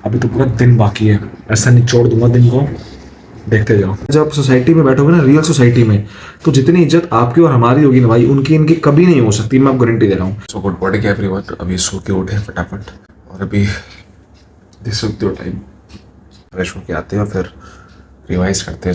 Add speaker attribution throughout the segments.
Speaker 1: अभी तो पूरा दिन बाकी है, ऐसा निचोड़ दूंगा दिन को, देखते जाओ। जब सोसाइटी में बैठोगे ना, रियल सोसाइटी में, तो जितनी इज्जत आपकी और हमारी होगी ना भाई, उनकी इनकी कभी नहीं हो सकती, मैं आपको गारंटी दे रहा हूँ। So good morning everyone. अभी सो के उठे फटाफट और अभी दिस टाइम फ्रेश होके आते हैं और फिर रिवाइज करते हैं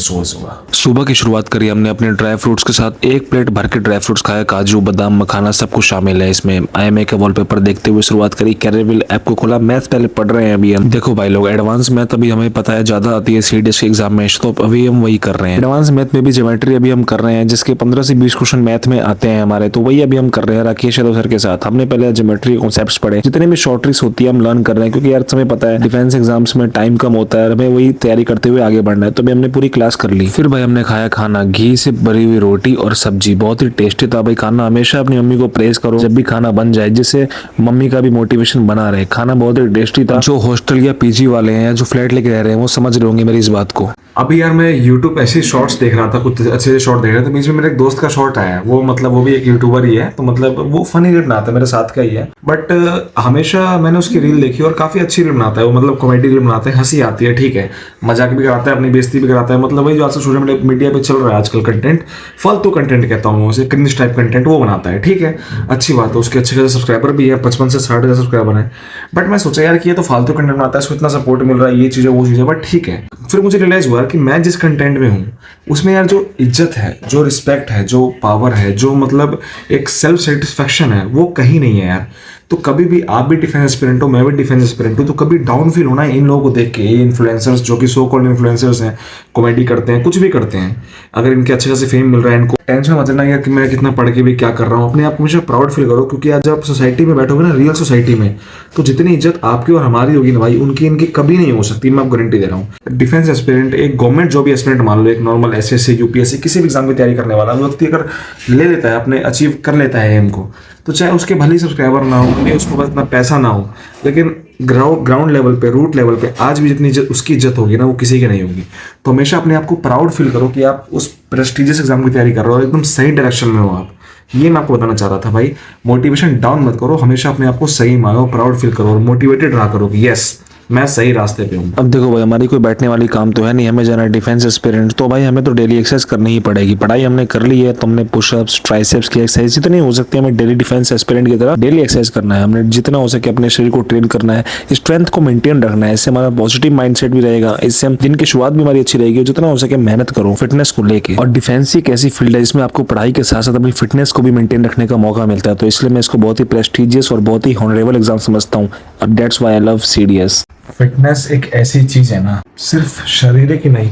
Speaker 1: सुबह की शुरुआत करी हमने अपने ड्राई फ्रूट्स के साथ। एक प्लेट भर के ड्राई फ्रूट्स खाया, काजू बादाम मखाना सब कुछ शामिल है इसमें। IMA का वॉलपेपर देखते हुए शुरुआत करी। कैरेविल ऐप को खोला, मैथ्स पहले पढ़ रहे हैं अभी हम। देखो भाई लोग, एडवांस मैथ अभी हमें पता है ज्यादा आती है CDS के एग्जाम में, तो अभी हम वही कर रहे हैं। एडवांस मैथ में भी ज्योमेट्री अभी हम कर रहे हैं, जिसके 15 से 20 क्वेश्चन मैथ में आते हैं हमारे, तो वही अभी हम कर रहे हैं राकेश यादव सर के साथ। हमने पहले ज्योमेट्री कॉन्सेप्ट्स पढ़े, जितने भी शॉर्ट ट्रिक्स होती है हम लर्न कर रहे हैं, क्योंकि यार समय पता है डिफेंस एग्जाम्स में टाइम कम होता है, हमें वही तैयारी करते हुए आगे बढ़ना है। तो अभी हमने पूरी क्लास कर ली। फिर भाई हमने खाया खाना, घी से भरी हुई रोटी और सब्जी, बहुत ही टेस्टी था भाई खाना। हमेशा अपनी मम्मी को प्रेज करो जब भी खाना बन जाए, जिससे मम्मी का भी मोटिवेशन बना रहे। खाना बहुत ही टेस्टी था। जो हॉस्टल या PG वाले हैं, जो फ्लैट लेके रह रहे हैं, वो समझ रहे होंगे मेरी इस बात को। अभी यार मैं YouTube ऐसे शॉर्ट्स देख रहा था, कुछ अच्छे से शॉर्ट देख रहा था, बीच में मेरे एक दोस्त का शॉर्ट आया, वो मतलब वो भी एक यूट्यूबर ही है, तो मतलब वो फनी रील बनाता है, मेरे साथ का ही है, बट हमेशा मैंने उसकी रील देखी और काफी अच्छी रील बनाता है वो, मतलब कॉमेडी रील बनाता है, हंसी आती है, ठीक है, मजाक भी कराता है, अपनी बेइज्जती भी कराता है, मतलब वही जो आजकल सोशल मीडिया पे चल रहा है आजकल कंटेंट, फालतू कंटेंट कहता हूँ उसे, क्रिंज टाइप कंटेंट वो बनाता है, ठीक है, अच्छी बात है। उसके अच्छे खासे सब्सक्राइबर भी है, 55 से 60,000 सब्सक्राइबर है, बट मैं सोचा यार कि ये तो फालतू कंटेंट बनाता है, इसको इतना सपोर्ट मिल रहा है, ये चीज़ है वो चीज़ है, बट ठीक है। फिर मुझे रियलाइज हुआ कि मैं जिस कंटेंट में हूँ उसमें यार जो इज्जत है, जो रिस्पेक्ट है, जो पावर है, जो मतलब एक सेल्फ सेटिस्फेक्शन है, वो कहीं नहीं है यार। तो कभी भी आप भी डिफेंस एस्पिरेंट हो, मैं भी डिफेंस एस्पिरेंट हूँ, तो कभी डाउन फील होना है इन लोगों को देख के, ये इन्फ्लुएंसर्स जो कि सो कॉल्ड इन्फ्लुएंसर्स हैं, कॉमेडी करते हैं, कुछ भी करते हैं, अगर इनके अच्छे खासे फेम मिल रहा है, इनको टेंशन मत लेना यार कि मैं कितना पढ़ के भी क्या कर रहा हूँ। अपने आप को हमेशा प्राउड फील करो, क्योंकि आज आप सोसाइटी में बैठोगे ना, रियल सोसाइटी में, तो जितनी इज्जत आपकी और हमारी होगी ना भाई, उनकी इनकी कभी नहीं हो सकती, मैं आपको गारंटी दे रहा हूँ। डिफेंस एस्पिरेंट, एक गवर्नमेंट जॉब एस्पिरेंट मान लो, एक नॉर्मल SSC UPSC किसी भी एग्जाम की तैयारी करने वाला व्यक्ति अगर ले लेता है, अपने अचीव कर लेता है एम को, तो चाहे उसके भले सब्सक्राइबर ना हो, भले उसको पास इतना पैसा ना हो, लेकिन ग्राउंड लेवल पे, रूट लेवल पे आज भी जितनी उसकी इज्जत होगी ना, वो किसी की नहीं होगी। तो हमेशा अपने आप को प्राउड फील करो कि आप उस प्रेस्टिजियस एग्जाम की तैयारी कर रहे हो, एकदम सही डायरेक्शन में हो आप। ये मैं आपको बताना चाह रहा था भाई। मोटिवेशन डाउन मत करो, हमेशा अपने आप को सही मानो, प्राउड फील करो और मोटिवेटेड रहा करो कि यस मैं सही रास्ते पे हूँ। अब देखो भाई, हमारी कोई बैठने वाली काम तो है नहीं, हमें जाना है डिफेंस एस्पिरेंट, तो भाई हमें तो डेली एक्सरसाइज करनी ही पड़ेगी। पढ़ाई हमने कर ली है, तो हमने पुशअप्स, ट्राइसेप्स की एक्सरसाइज जितनी हो सकती है हमें डेली डिफेंस एस्पिरेंट की तरह डेली एक्सरसाइज करना है। हमने जितना हो सके अपने शरीर को ट्रेन करना है, स्ट्रेंथ को मेंटेन रखना है, इससे हमारा पॉजिटिव माइंडसेट भी रहेगा, इससे हम दिन की शुरुआत भी हमारी अच्छी रहेगी। जितना हो सके मेहनत करो फिटनेस को लेके। और डिफेंस एक ऐसी फील्ड है जिसमें आपको पढ़ाई के साथ साथ अपनी फिटनेस को भी मेंटेन रखने का मौका मिलता है, तो इसलिए मैं इसको बहुत ही प्रेस्टिजियस और बहुत ही हॉनरेबल एग्जाम समझता हूँ। अब that's why I love CDS। Fitness एक ऐसी चीज है ना, सिर्फ शारीरिक ही नहीं,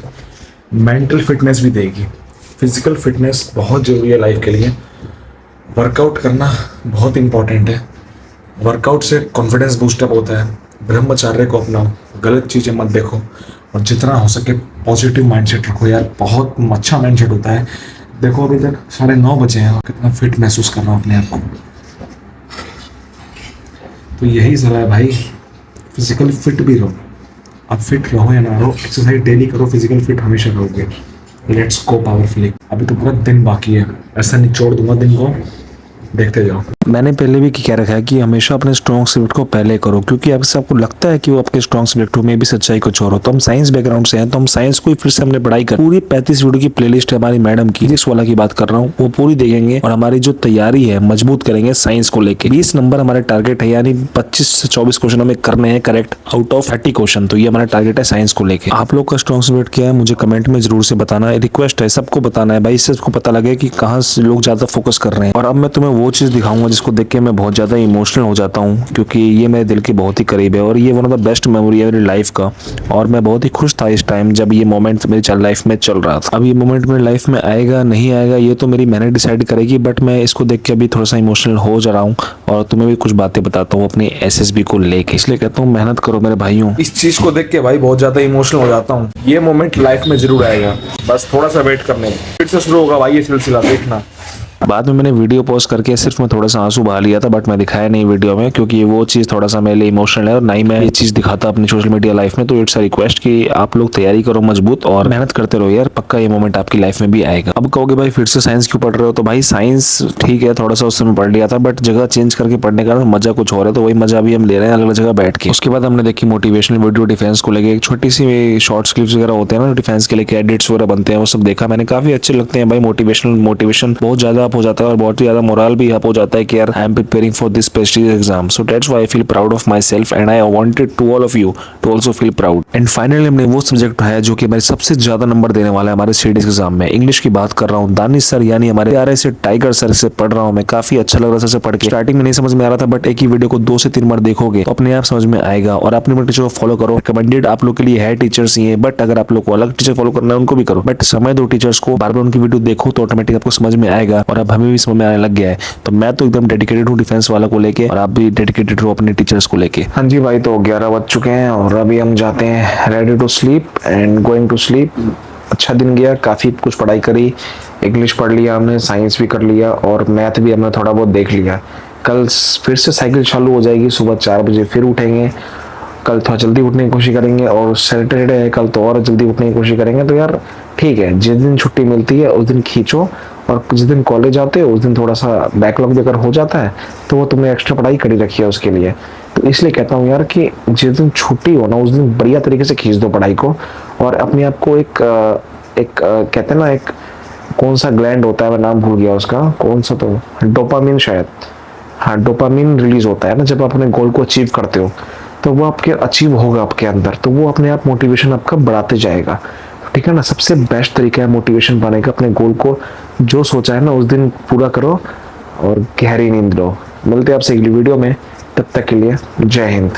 Speaker 1: मेंटल फिटनेस भी देगी। फिजिकल फिटनेस बहुत जरूरी है लाइफ के लिए। वर्कआउट करना बहुत इंपॉर्टेंट है, वर्कआउट से कॉन्फिडेंस बूस्टअप होता है। ब्रह्मचर्य को अपनाओ, गलत चीजें मत देखो और जितना हो सके पॉजिटिव माइंडसेट रखो यार, बहुत अच्छा माइंडसेट होता है। देखो अभी तक 9:30 बजे हैं, कितना फिट महसूस कर रहा हूँ अपने आप को। तो यही सलाह है भाई, फिजिकली फिट भी रहो। आप फिट रहो या ना रहो, एक्सरसाइज डेली करो, फिजिकल फिट हमेशा रहोगे। Let's go powerfully. अभी तो पूरा दिन बाकी है, ऐसा निचोड़ दूंगा दिन को, देखते जाओ। मैंने पहले भी क्या रखा है कि हमेशा अपने स्ट्रॉन्ग सब्जेक्ट को पहले करो, क्योंकि अगर आपको लगता है कि वो आपके स्ट्रॉन्ग सब्जेक्ट में भी सच्चाई कुछ और हो। तो हम साइंस बैकग्राउंड से हैं, तो हम साइंस को फिर से हमने पढ़ाई कर, पूरी 35 वीडियो की प्लेलिस्ट है हमारी मैडम की, फिजिक्स वाला की बात कर रहा हूँ, वो पूरी देखेंगे और हमारी जो तैयारी है मजबूत करेंगे साइंस को लेकर। 20 नंबर हमारे टारगेट है, यानी 25 से 24 क्वेश्चन हमें करने हैं करेक्ट आउट ऑफ 30 क्वेश्चन। तो ये हमारा टारगेट है साइंस को लेकर। आप लोग का स्ट्रॉन्ग सब्जेक्ट क्या है मुझे कमेंट में जरूर से बताना, रिक्वेस्ट है, सबको बताना है भाई, इससे सबको पता लगे कि कहाँ से लोग ज्यादा फोकस कर रहे हैं। और अब मैं तुम्हें वो चीज दिखाऊंगा जिसको देख के मैं बहुत ज्यादा इमोशनल हो जाता हूँ, क्योंकि ये मेरे दिल के बहुत ही करीब है और ये one of the best memory है मेरी लाइफ का। और मैं बहुत ही खुश था इस टाइम जब ये मोमेंट मेरी लाइफ में चल रहा था। अब ये मोमेंट मेरी लाइफ में आएगा नहीं आएगा ये तो मैंने डिसाइड करेगी, बट मैं इसको देख के अभी थोड़ा सा इमोशनल हो जा रहा हूँ और तुम्हें भी कुछ बातें बताता हूँ अपनी SSB को लेके। इसलिए कहता हूँ मेहनत करो मेरे भाइयों। इस चीज को देख के भाई बहुत ज्यादा इमोशनल हो जाता हूँ। ये मोमेंट लाइफ में जरूर आएगा, बस थोड़ा सा वेट करने, फिर से शुरू होगा भाई ये सिलसिला, देखना।
Speaker 2: बाद में मैंने वीडियो पॉज करके सिर्फ मैं थोड़ा सा आंसू बहा लिया था, बट मैं दिखाया नहीं वीडियो में, क्योंकि वो चीज़ थोड़ा सा मेरे लिए इमोशनल है और ना ही मैं ये चीज़ दिखाता अपनी सोशल मीडिया लाइफ में। तो इट्स अ रिक्वेस्ट कि आप लोग तैयारी करो मजबूत और मेहनत करते रहो यार, पक्का ये मोमेंट आपकी लाइफ में भी आएगा। अब कहोगे भाई फिर से साइंस क्यों पढ़ रहे हो, तो भाई साइंस ठीक है थोड़ा सा उस समय पढ़ लिया था, बट जगह चेंज करके पढ़ने का मजा कुछ और है, तो वही मजा अभी हम ले रहे हैं अलग अलग जगह बैठ के। उसके बाद हमने देखी मोटिवेशनल वीडियो डिफेंस को लेके, एक छोटी सी शॉर्ट्स क्लिप्स वगैरह होते हैं ना डिफेंस के लेके, एडिट्स वगैरह बनते हैं, वो सब देखा मैंने, काफी अच्छे लगते हैं भाई। मोटिवेशन बहुत ज्यादा अप हो जाता है और बहुत ही ज्यादा मोरल भी अप हो जाता है कि यार I am preparing for this prestigious exam, so that's why I feel proud of my self and I wanted to all of you to also feel proud. And finally हमने वो subject उठाया जो कि हमारे सबसे ज्यादा नंबर देने वाला है हमारे सीडीएस एग्जाम में। इंग्लिश की बात कर रहा हूँ, दानिश सर यानी हमारे प्यारे से टाइगर सर से पढ़ रहा हूँ मैं, काफी अच्छा लग रहा था पढ़ के। स्टार्टिंग में नहीं समझ में आ रहा था, बट एक ही वीडियो को 2 से 3 बार देखोगे तो अपने आप समझ में आएगा। और अपने टीचर को फॉलो करो, रिकमेंडेड आप लोग के लिए है टीचर्स ही है, बट अगर आप लोग को अलग टीचर फॉलो करना है उनको भी करो, बट समय दो टीचर्स को, बार बार उनकी वीडियो देखो तो ऑटोमेटिक आपको समझ में आएगा। और अब हमें भी समझ में आने लग गया है, तो मैं तो एकदम डेडिकेटेड हूँ डिफेंस वाला को लेके, और आप भी डेडिकेटेड हो अपने टीचर्स को लेके। हाँ जी भाई, तो 11 बज चुके हैं और अभी हम जाते हैं ready to sleep and going to sleep. अच्छा दिन गया, काफ़ी कुछ पढ़ाई करी, इंग्लिश पढ़ लिया हमने, साइंस भी कर लिया और मैथ भी हमने थोड़ा बहुत देख लिया। कल फिर से साइकिल चालू हो जाएगी, सुबह 4 बजे फिर उठेंगे। कल थोड़ा जल्दी उठने की कोशिश करेंगे और सैटरडे है कल, तो और जल्दी उठने की कोशिश करेंगे। तो यार ठीक है, जिस दिन छुट्टी मिलती है उस दिन खींचो, और जिस दिन कॉलेज आते हो उस दिन थोड़ा सा बैकलॉग भी अगर हो जाता है तो वो तुमने एक्स्ट्रा पढ़ाई करी रखी है उसके लिए। तो इसलिए कहता हूँ यार कि जिस दिन छुट्टी हो ना उस दिन बढ़िया तरीके से खींच दो पढ़ाई को, और अपने आप को एक कहते हैं ना, एक कौन सा ग्लैंड होता है, मैं नाम भूल गया उसका, कौन सा, तो डोपामिन शायद, हाँ डोपामिन रिलीज होता है ना जब आप अपने गोल को अचीव करते हो, तो वो आपके अचीव होगा आपके अंदर, तो वो अपने आप मोटिवेशन आपका बढ़ाते जाएगा। ठीक है ना, सबसे बेस्ट तरीका है मोटिवेशन पाने का, अपने गोल को जो सोचा है ना उस दिन पूरा करो और गहरी नींद लो। मिलते हैं आपसे अगली वीडियो में, तब तक के लिए जय हिंद।